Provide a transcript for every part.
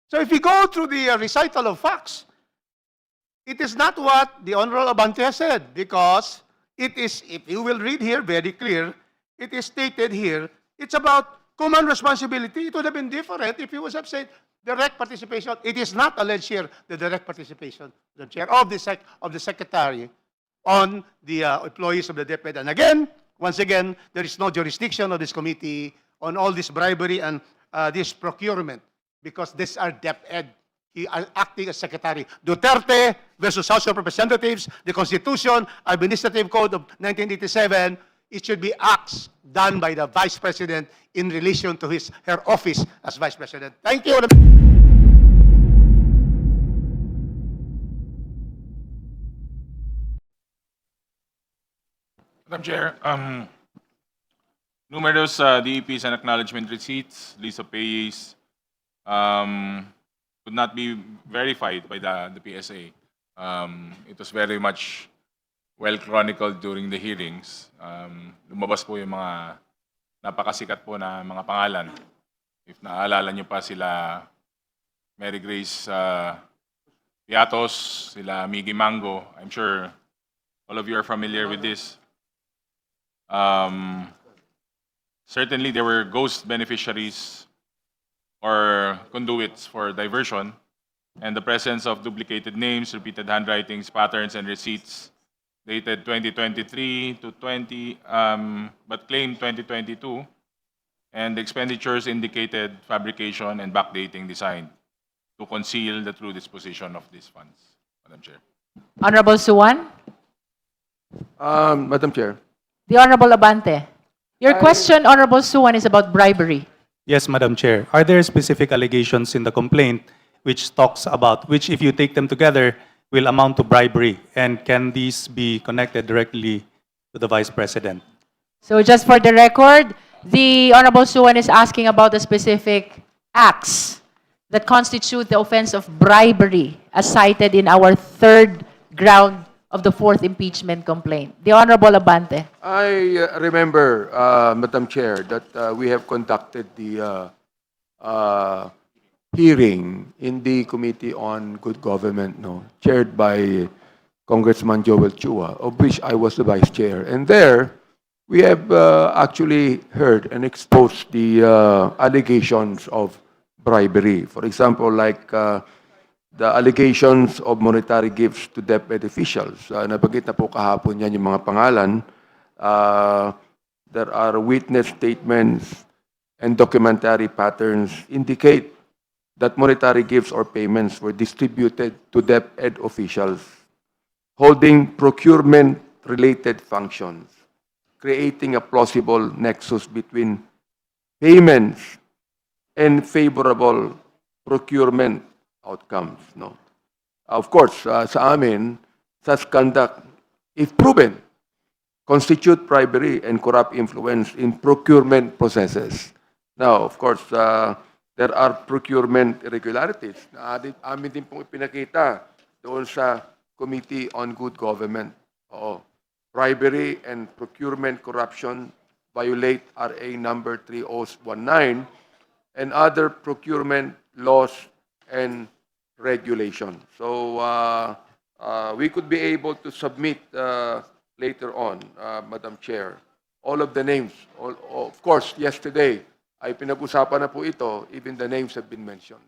So if you go through the recital of facts, it is not what the Honorable Abante has said, because it is, if you will read here very clear, it is stated here, it's about common responsibility. It would have been different if he was have said direct participation. It is not alleged here the direct participation, the chair of the secretary on the employees of the DepEd. And again, once again, there is no jurisdiction of this committee on all this bribery and this procurement, because these are DepEd. He is acting as secretary. Duterte versus House of Representatives, the Constitution, Administrative Code of 1987, it should be acts done by the Vice President in relation to her office as Vice President. Thank you. Madam Chair, numerous DEPs and acknowledgement receipts, list of payees, could not be verified by the PSA. It was very much well chronicled during the hearings. Lumabas po yung mga napakasikat po na mga pangalan. If naaalala nyo pa sila Mary Grace Piatos, sila Miggy Mango, I'm sure all of you are familiar with this. Certainly there were ghost beneficiaries or conduits for diversion, and the presence of duplicated names, repeated handwritings, patterns, and receipts dated 2023 to 20, but claimed 2022, and the expenditures indicated fabrication and backdating design to conceal the true disposition of these funds. Madam Chair. Honorable Suwan, Madam Chair. the Honorable Abante. Your question, Honorable Suwan, is about bribery. Yes, Madam Chair. Are there specific allegations in the complaint which talks about, which if you take them together, will amount to bribery? And can these be connected directly to the Vice President? So just for the record, the Honorable Suwan is asking about the specific acts that constitute the offense of bribery as cited in our third ground of the fourth impeachment complaint. The Honorable Abante. I remember, Madam Chair, that we have conducted the hearing in the Committee on Good Government, chaired by Congressman Joel Chua, of which I was the Vice Chair. And there, we have actually heard and exposed the allegations of bribery. For example, like the allegations of monetary gifts to DepEd officials. Nabanggit na po kahapon yan yung mga pangalan. There are witness statements and documentary patterns indicate that monetary gifts or payments were distributed to DepEd officials holding procurement-related functions, creating a plausible nexus between payments and favorable procurement outcomes. Of course, sa amin, such conduct, if proven, constitute bribery and corrupt influence in procurement processes. Now, of course, there are procurement irregularities na amin din pong ipinakita doon sa Committee on Good Government. Bribery and procurement corruption violate RA number 3019 and other procurement laws and regulation. So we could be able to submit later on, Madam Chair, all of the names. Of course, yesterday, ay pinag-usapan na po ito, even the names have been mentioned,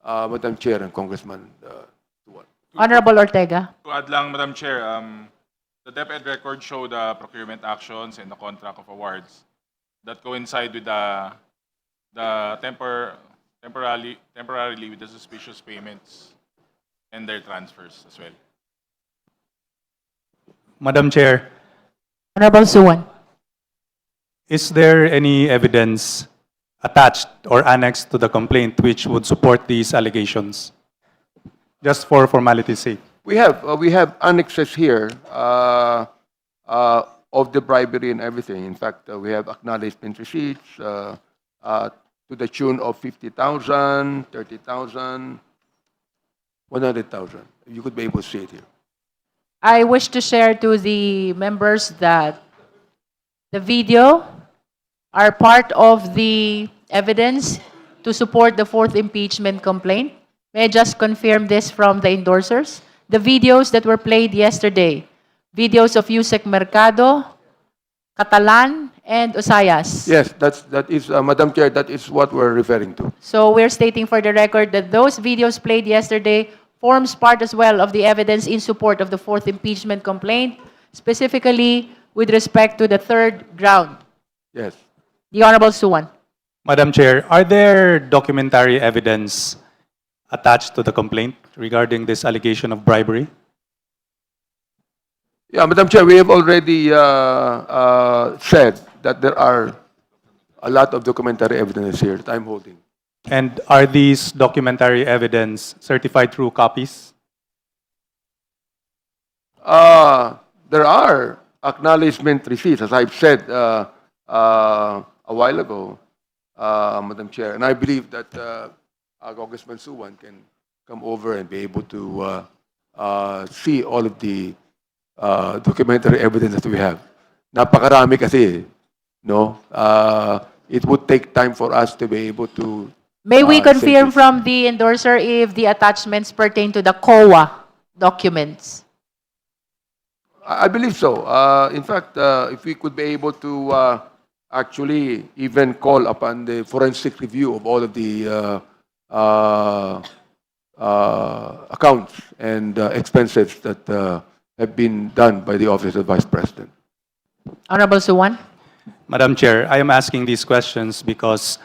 Madam Chair and Congressman Tuwan. Honorable Ortega. To add lang, Madam Chair, the DepEd records show the procurement actions and the contract of awards that coincide with the temporarily with the suspicious payments and their transfers as well. Madam Chair, Honorable Suwan. is there any evidence attached or annexed to the complaint which would support these allegations? Just for formality's sake. We have annexes here of the bribery and everything. In fact, we have acknowledgement receipts to the tune of 50,000, 30,000, 100,000. You could be able to see it here. I wish to share to the members that the video are part of the evidence to support the fourth impeachment complaint? May I just confirm this from the endorsers? The videos that were played yesterday, videos of Yusek Mercado, Catalan, and Osayas. Yes, that is, Madam Chair, that is what we're referring to. So we're stating for the record that those videos played yesterday forms part as well of the evidence in support of the fourth impeachment complaint, specifically with respect to the third ground. Yes. The Honorable Suwan. Madam Chair, are there documentary evidence attached to the complaint regarding this allegation of bribery? Yeah, Madam Chair, we have already said that there are a lot of documentary evidence here that I'm holding. And are these documentary evidence certified through copies? There are acknowledgement receipts, as I've said a while ago, Madam Chair, and I believe that Congressman Suwan can come over and be able to see all of the documentary evidence that we have. Napakarami kasi, no? It would take time for us to be able to. May we say confirm this. from the endorser if the attachments pertain to the COA documents? I believe so. In fact, if we could be able to actually even call upon the forensic review of all of the accounts and expenses that have been done by the Office of Vice President. Honorable Suwan. Madam Chair, I am asking these questions because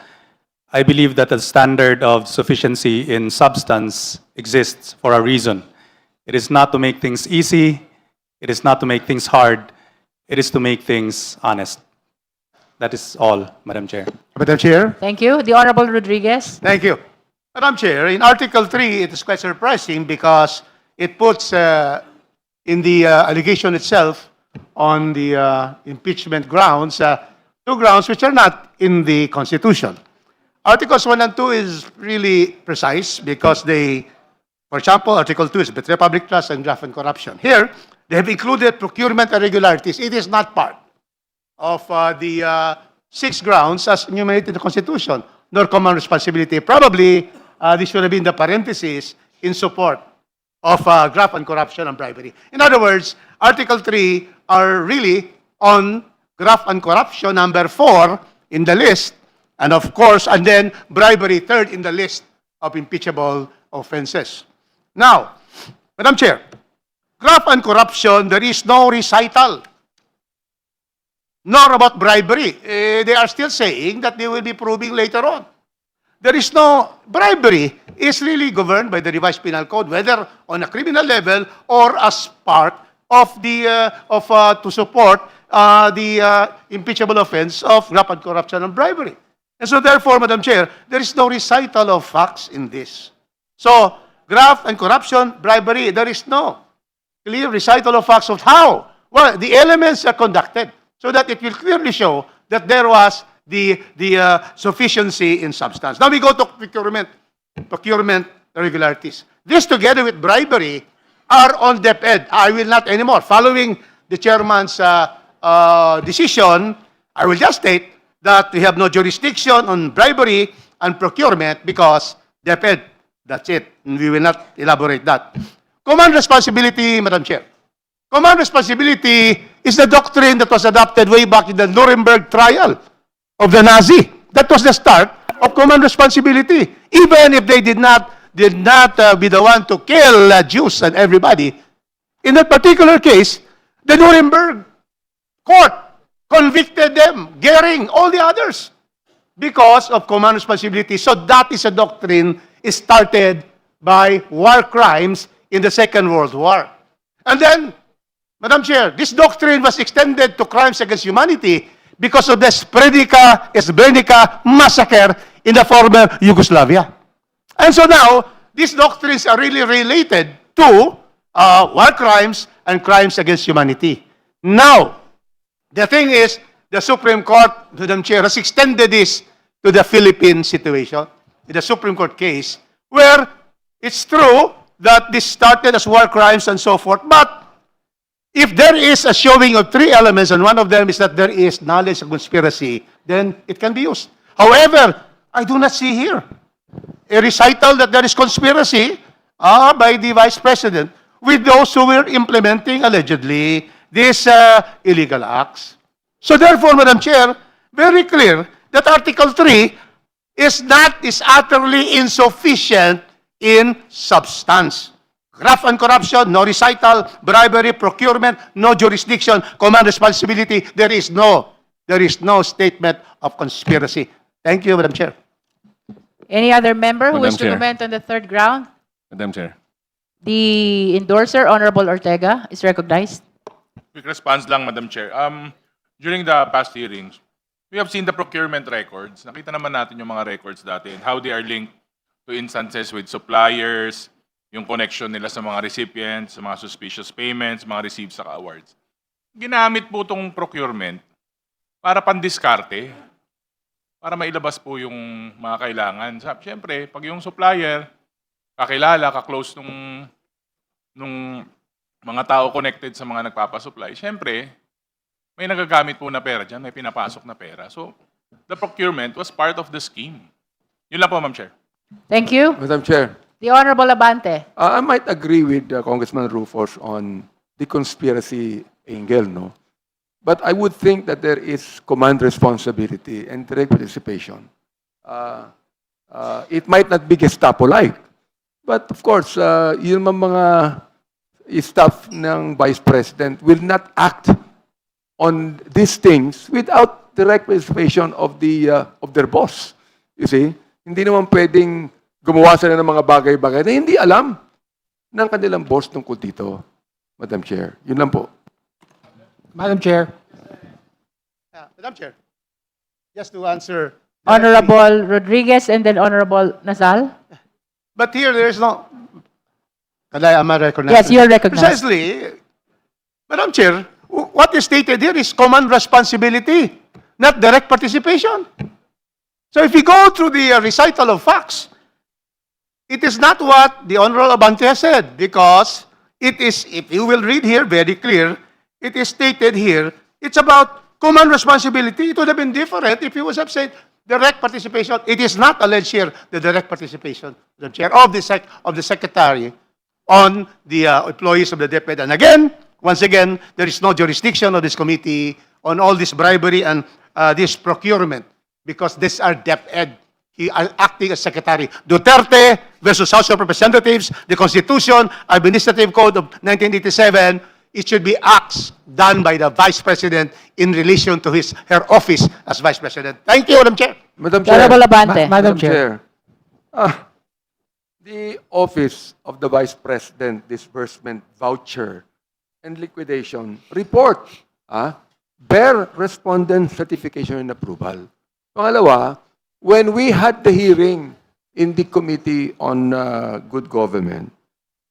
I believe that the standard of sufficiency in substance exists for a reason. It is not to make things easy. It is not to make things hard. It is to make things honest. That is all, Madam Chair. Madam Chair? Thank you. The Honorable Rodriguez. Thank you. Madam Chair, in Article 3, it is quite surprising because it puts in the allegation itself on the impeachment grounds, two grounds which are not in the Constitution. Articles 1 and 2 is really precise because they, for example, Article 2 is betrayal of public trust and graft and corruption. Here, they have included procurement irregularities. It is not part of the 6 grounds as enumerated in the Constitution, nor common responsibility. Probably, this should have been the parenthesis in support of graft and corruption and bribery. In other words, Article 3 are really on graft and corruption, number 4 in the list, and of course, and then bribery, third in the list of impeachable offenses. Now, Madam Chair, graft and corruption, there is no recital, nor about bribery. They are still saying that they will be proving later on. There is no bribery. Is really governed by the revised penal code, whether on a criminal level or as part of the to support the impeachable offense of graft and corruption and bribery. And so therefore, Madam Chair, there is no recital of facts in this. So, graft and corruption, bribery, there is no clear recital of facts of how. Well, the elements are conducted so that it will clearly show that there was the sufficiency in substance. Now we go to procurement irregularities. This together with bribery are on DepEd. I will not anymore. Following the chairman's decision, I will just state that we have no jurisdiction on bribery and procurement because DepEd, that's it. We will not elaborate that. Command responsibility, Madam Chair. Command responsibility is the doctrine that was adopted way back in the Nuremberg trial of the Nazi. That was the start of command responsibility. Even if they did not be the one to kill Jews and everybody. In that particular case, the Nuremberg court convicted them, Goering, all the others, because of command responsibility. So that is a doctrine started by war crimes in the Second World War. And then, Madam Chair, this doctrine was extended to crimes against humanity because of the Srebrenica massacre in the former Yugoslavia. And so now, these doctrines are really related to war crimes and crimes against humanity. Now, the thing is, the Supreme Court, Madam Chair, has extended this to the Philippine situation, in the Supreme Court case, where it's true that this started as war crimes and so forth, but if there is a showing of 3 elements, and one of them is that there is knowledge of conspiracy, then it can be used. However, I do not see here a recital that there is conspiracy by the Vice President with those who were implementing, allegedly, these illegal acts. So therefore, Madam Chair, very clear that Article 3 is utterly insufficient in substance. Graft and corruption, no recital, bribery, procurement, no jurisdiction, command responsibility. There is no statement of conspiracy. Thank you, Madam Chair. Any other member who Madam wishes to Chair. comment on the third ground? Madam Chair. The endorser, Honorable Ortega, is recognized. Quick response lang, Madam Chair. During the past hearings, we have seen the procurement records. Nakita naman natin yung mga records dati and how they are linked to instances with suppliers, yung connection nila sa mga recipients, sa mga suspicious payments, mga receipts sa awards. Ginamit po itong procurement para pandiskarte, para mailabas po yung mga kailangan. Siyempre, pag yung supplier, kakilala, kaklose nung mga tao connected sa mga nagpapasupply, siyempre, may nagagamit po na pera dyan, may pinapasok na pera. So, the procurement was part of the scheme. Yun lang po, Ma'am Chair. Thank you. Madam Chair, The Honorable Abante. I might agree with Congressman Rufus on the conspiracy angle, no? But I would think that there is command responsibility and direct participation. It might not be Gestapo-like, but of course, yun mga staff ng Vice President will not act on these things without direct participation of their boss. You see? Hindi naman pwedeng gumawa sila ng mga bagay-bagay na hindi alam ng kanilang boss tungkol dito, Madam Chair. Yun lang po. Madam Chair. Madam Chair, just to answer. Honorable Rodriguez and then Honorable Nasal. But here there is no. Am I recognized? Yes, you're recognized. Precisely, Madam Chair, what is stated here is command responsibility, not direct participation. So if you go through the recital of facts, it is not what the Honorable Abante has said, because it is, if you will read here very clear, it is stated here, it's about command responsibility. It would have been different if he was have said direct participation. It is not alleged here the direct participation, the chair of the secretary on the employees of the DepEd. And again, once again, there is no jurisdiction of this committee on all this bribery and this procurement, because these are DepEd. He acting as secretary. Duterte versus House of Representatives, the Constitution, Administrative Code of 1987, it should be acts done by the Vice President in relation to her office as Vice President. Thank you, Madam Chair. Madam Chair. Honorable Abante. Madam Chair. The Office of the Vice President Disbursement Voucher and Liquidation Report bear respondent certification and approval. Pangalawa, when we had the hearing in the Committee on Good Government,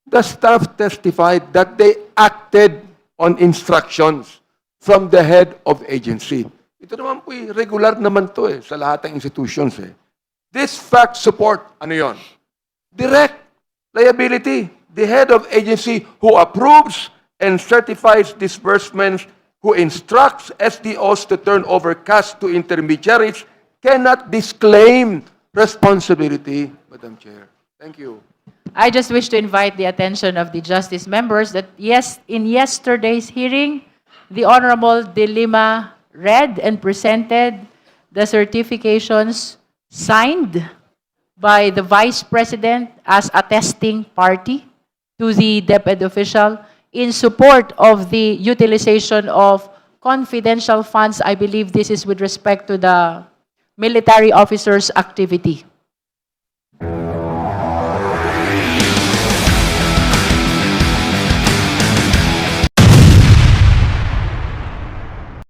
the staff testified that they acted on instructions from the head of agency. Ito naman po, regular naman to sa lahat ng institutions. This fact support, ano yon? Direct liability. The head of agency who approves and certifies disbursements, who instructs SDOs to turn over cash to intermediaries, cannot disclaim responsibility, Madam Chair. Thank you. I just wish to invite the attention of the justice members that yes, in yesterday's hearing, the Honorable De Lima read and presented the certifications signed by the Vice President as attesting party to the DepEd official in support of the utilization of confidential funds. I believe this is with respect to the military officers' activity.